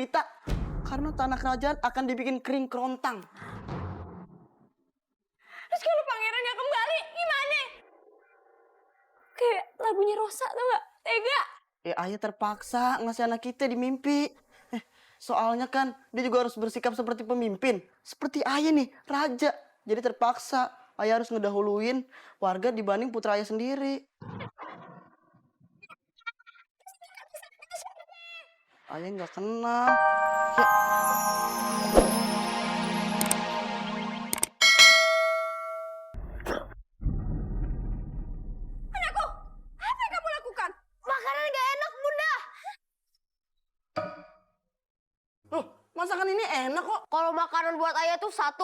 menderita karena tanah kerajaan akan dibikin kering kerontang. Terus kalau pangeran nggak kembali, gimana? Kayak lagunya Rosa, tau gak? Tega. Ya ayah terpaksa ngasih anak kita di mimpi. Soalnya kan dia juga harus bersikap seperti pemimpin. Seperti ayah nih, raja. Jadi terpaksa ayah harus ngedahuluin warga dibanding putra ayah sendiri. Ayah nggak kenal. Ya. Anakku, apa yang kamu lakukan? Makanan gak enak, Bunda. Loh, masakan ini enak kok. Kalau makanan buat ayah tuh 1,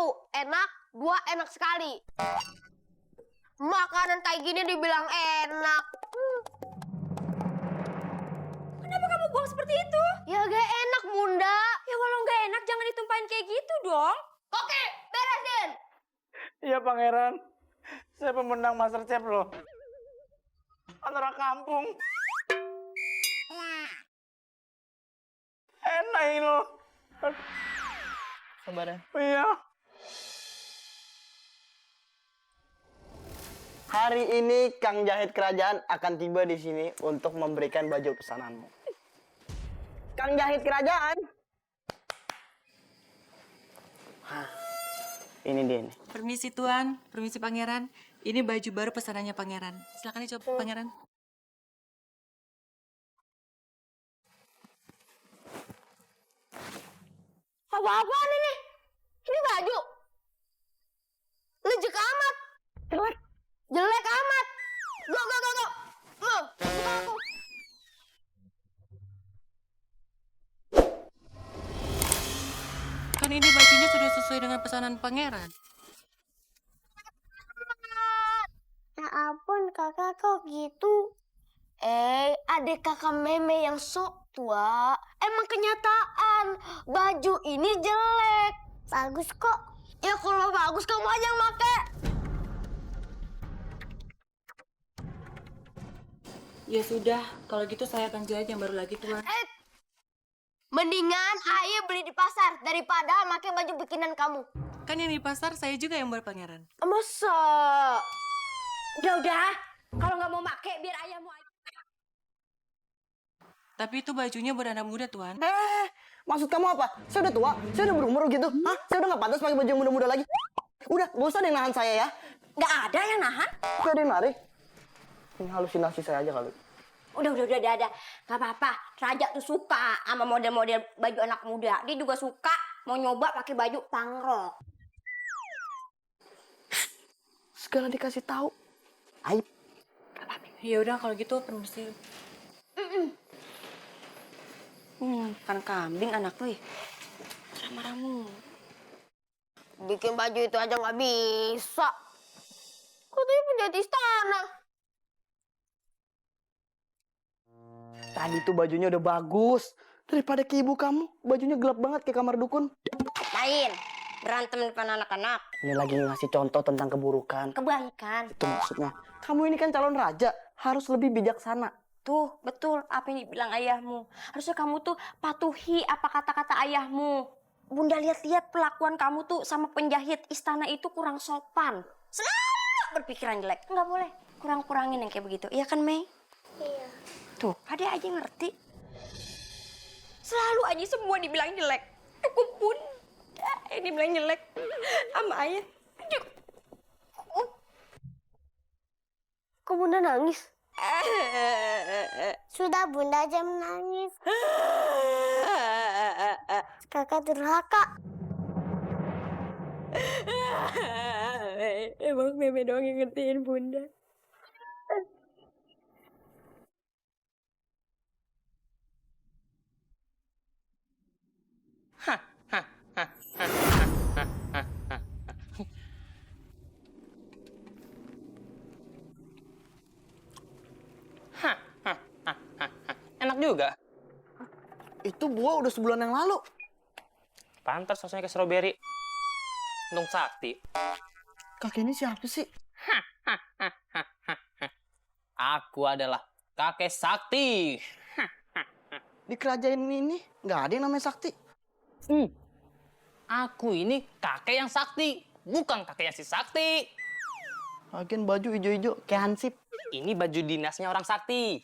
enak, 2, enak sekali. Makanan kayak gini dibilang enak. Kenapa kamu buang seperti itu? Ya gak enak, Bunda. Ya walau gak enak, jangan ditumpahin kayak gitu dong. Oke, beresin. Iya pangeran, saya pemenang MasterChef loh. Antara kampung. Enak ini loh. Sabar ya. Iya. Hari ini Kang Jahit Kerajaan akan tiba di sini untuk memberikan baju pesananmu. Kang Jahit Kerajaan. Hah, ini dia nih. Permisi Tuan, permisi Pangeran. Ini baju baru pesanannya Pangeran. Silakan dicoba Pangeran. Apa-apaan ini? Ini baju. Lejek amat. Jelek. Jelek amat. Go. Loh, buka aku. Kan ini bajunya sudah sesuai dengan pesanan Pangeran. Ya ampun, kakak kok gitu? Adik kakak Meme yang sok tua. Emang kenyataan, baju ini jelek. Bagus kok. Ya kalau bagus kamu aja yang make. Ya sudah, kalau gitu saya akan jahit yang baru lagi Tuan. Mendingan ayah beli di pasar daripada pakai baju bikinan kamu. Kan yang di pasar saya juga yang buat Pangeran. Masa? Udah. Kalau nggak mau pakai biar ayahmu aja. Tapi itu bajunya buat anak muda Tuan. Maksud kamu apa? Saya udah tua, saya udah berumur gitu. Hah? Saya udah nggak pantas pakai baju yang muda-muda lagi. Udah, gak usah ada yang nahan saya ya. Nggak ada yang nahan. Gak ada yang narik. Ini halusinasi saya aja kali. Udah. Nggak apa-apa. Raja tuh suka sama model-model baju anak muda. Dia juga suka mau nyoba pakai baju pangrok. Segala dikasih tahu. Aib. Ya udah kalau gitu permisi. Kan kambing anak tuh. Marah-marahmu. Bikin baju itu aja nggak bisa. Katanya penjahit istana. Tadi tuh bajunya udah bagus. Daripada ke ibu kamu, bajunya gelap banget kayak kamar dukun. Lain. Berantem depan anak-anak. Ini lagi ngasih contoh tentang keburukan. Kebaikan. Itu maksudnya. Kamu ini kan calon raja, harus lebih bijaksana. Tuh, betul apa yang dibilang ayahmu. Harusnya kamu tuh patuhi apa kata-kata ayahmu. Bunda lihat-lihat pelakuan kamu tuh sama penjahit istana itu kurang sopan. Selalu berpikiran jelek. Nggak boleh. Kurang-kurangin yang kayak begitu. Iya kan, Mei? Iya. Tuh, ada aja ngerti. Selalu aja semua dibilang jelek. Aku pun yang dibilang jelek sama ayah. Kok Bunda nangis? Sudah Bunda aja menangis. Kakak durhaka. Emang Meme doang yang ngertiin Bunda. Enak juga. Itu buah udah sebulan yang lalu. Pantas rasanya kayak strawberry. Untung sakti. Kakek ini siapa sih? Aku adalah kakek sakti. di kerajaan ini nggak ada yang namanya sakti. Aku ini kakek yang sakti, bukan kakek yang si sakti. Lagian baju hijau-hijau kayak hansip. Ini baju dinasnya orang sakti.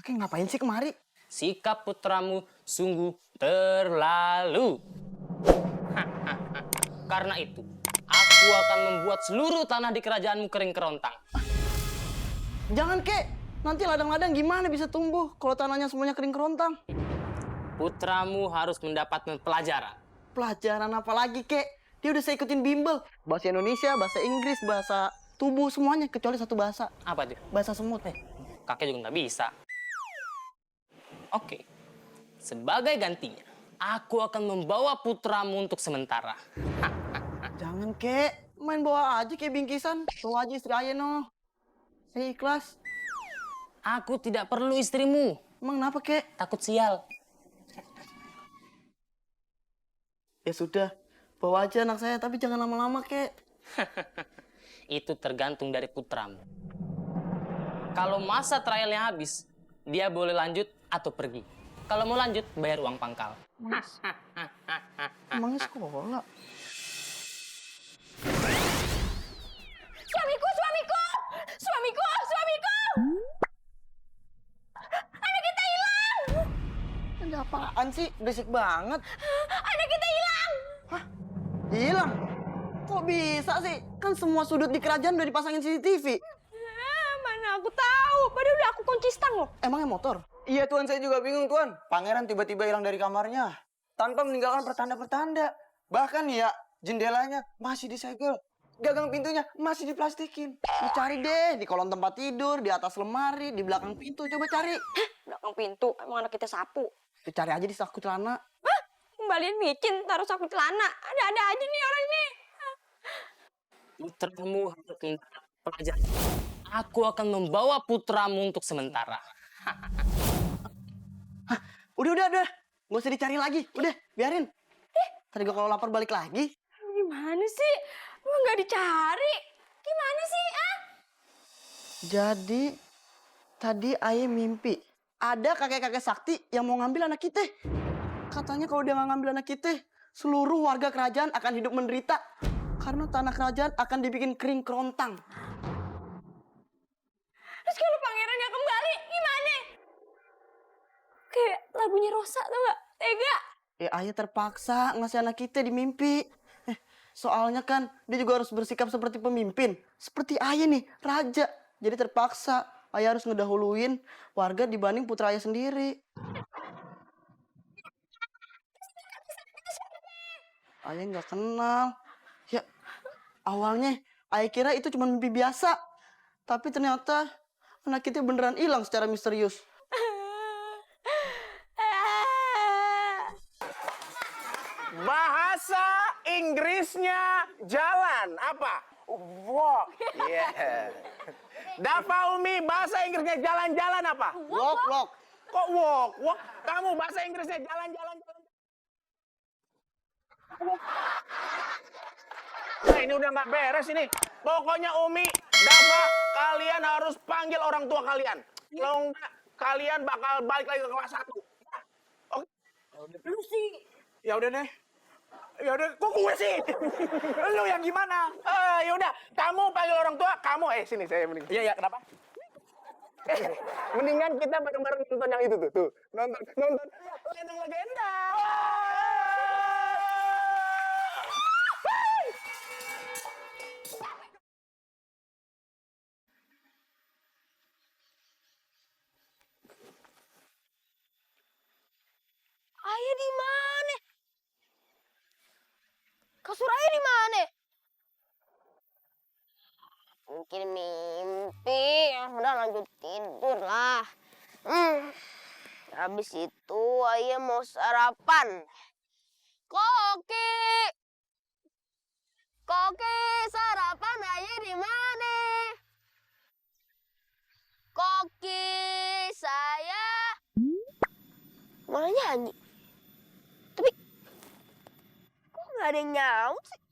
Kakek ngapain sih kemari? Sikap putramu sungguh terlalu. Karena itu, aku akan membuat seluruh tanah di kerajaanmu kering kerontang. Jangan kek, nanti ladang-ladang gimana bisa tumbuh kalau tanahnya semuanya kering kerontang? Putramu harus mendapat pelajaran. Pelajaran apa lagi kek? Dia udah saya ikutin bimbel. Bahasa Indonesia, bahasa Inggris, bahasa tubuh semuanya kecuali satu bahasa. Apa tuh? Bahasa semut. Kakek juga nggak bisa. Oke, sebagai gantinya, aku akan membawa putramu untuk sementara. Jangan kek, main bawa aja kayak bingkisan. Bawa aja istri ayah no. Saya ikhlas. Aku tidak perlu istrimu. Emang kenapa kek? Takut sial. Ya sudah, bawa aja anak saya tapi jangan lama-lama kek. Itu tergantung dari putramu. Kalau masa trialnya habis, dia boleh lanjut atau pergi. Kalau mau lanjut, bayar uang pangkal. Emangnya sekolah? Suamiku, suamiku! Suamiku, suamiku! Anak kita hilang! Ada apaan sih? Berisik banget. Anak kita hilang! Hilang? Kok bisa sih? Kan semua sudut di kerajaan udah dipasangin CCTV. Mana aku tahu, padahal udah aku kunci stang loh. Emangnya motor? Iya tuan, saya juga bingung tuan. Pangeran tiba-tiba hilang dari kamarnya tanpa meninggalkan pertanda-pertanda. Bahkan ya jendelanya masih disegel, gagang pintunya masih diplastikin. Lu cari deh di kolong tempat tidur, di atas lemari, di belakang pintu. Coba cari. Belakang pintu, emang anak kita sapu. Dicari aja di saku celana. Hah? Kembalian micin, taruh saku celana. Ada-ada aja nih orang ini. Putramu harus mendapat pelajaran. Aku akan membawa putramu untuk sementara. Udah. Nggak usah dicari lagi. Udah, biarin. Tadi gua kalau lapar balik lagi. Gimana sih? Lu nggak dicari? Gimana sih, ah? Jadi, tadi ayah mimpi. Ada kakek-kakek sakti yang mau ngambil anak kita. Katanya kalau dia nggak ngambil anak kita, seluruh warga kerajaan akan hidup menderita. Karena tanah kerajaan akan dibikin kering kerontang. Terus kalau pangerannya kembali, gimana? Kayak lagunya Rosa, tau gak? Tega. Ayah terpaksa ngasih anak kita di mimpi. Soalnya kan dia juga harus bersikap seperti pemimpin. Seperti ayah nih, raja. Jadi terpaksa ayah harus ngedahuluin warga dibanding putra ayah sendiri. Ayah nggak kenal. Ya, awalnya ayah kira itu cuma mimpi biasa. Tapi ternyata anak kita beneran hilang secara misterius. Bahasa Inggrisnya jalan apa? Walk. Yeah. Dafa Umi, bahasa Inggrisnya jalan-jalan apa? Walk. Kok walk? Walk. Kamu bahasa Inggrisnya jalan-jalan. Nah, ini udah nggak beres ini. Pokoknya Umi, Dafa, kalian harus panggil orang tua kalian. Kalau enggak, kalian bakal balik lagi ke kelas 1. Oke? Lu sih. Ya udah deh. Ya udah, kok gue sih? Lu yang gimana? Ya udah, kamu panggil orang tua, kamu sini saya mending. Iya, kenapa? Mendingan kita bareng-bareng nonton yang itu tuh. Nonton Lenong Legenda. Ayah di mana? Kasur ayah di mana? Mungkin mimpi. Udah lanjut tidur lah. Habis itu ayah mau sarapan. Koki, sarapan ayah di mana? Koki, saya. Malah nyanyi. Tapi kok nggak ada yang nyaut sih?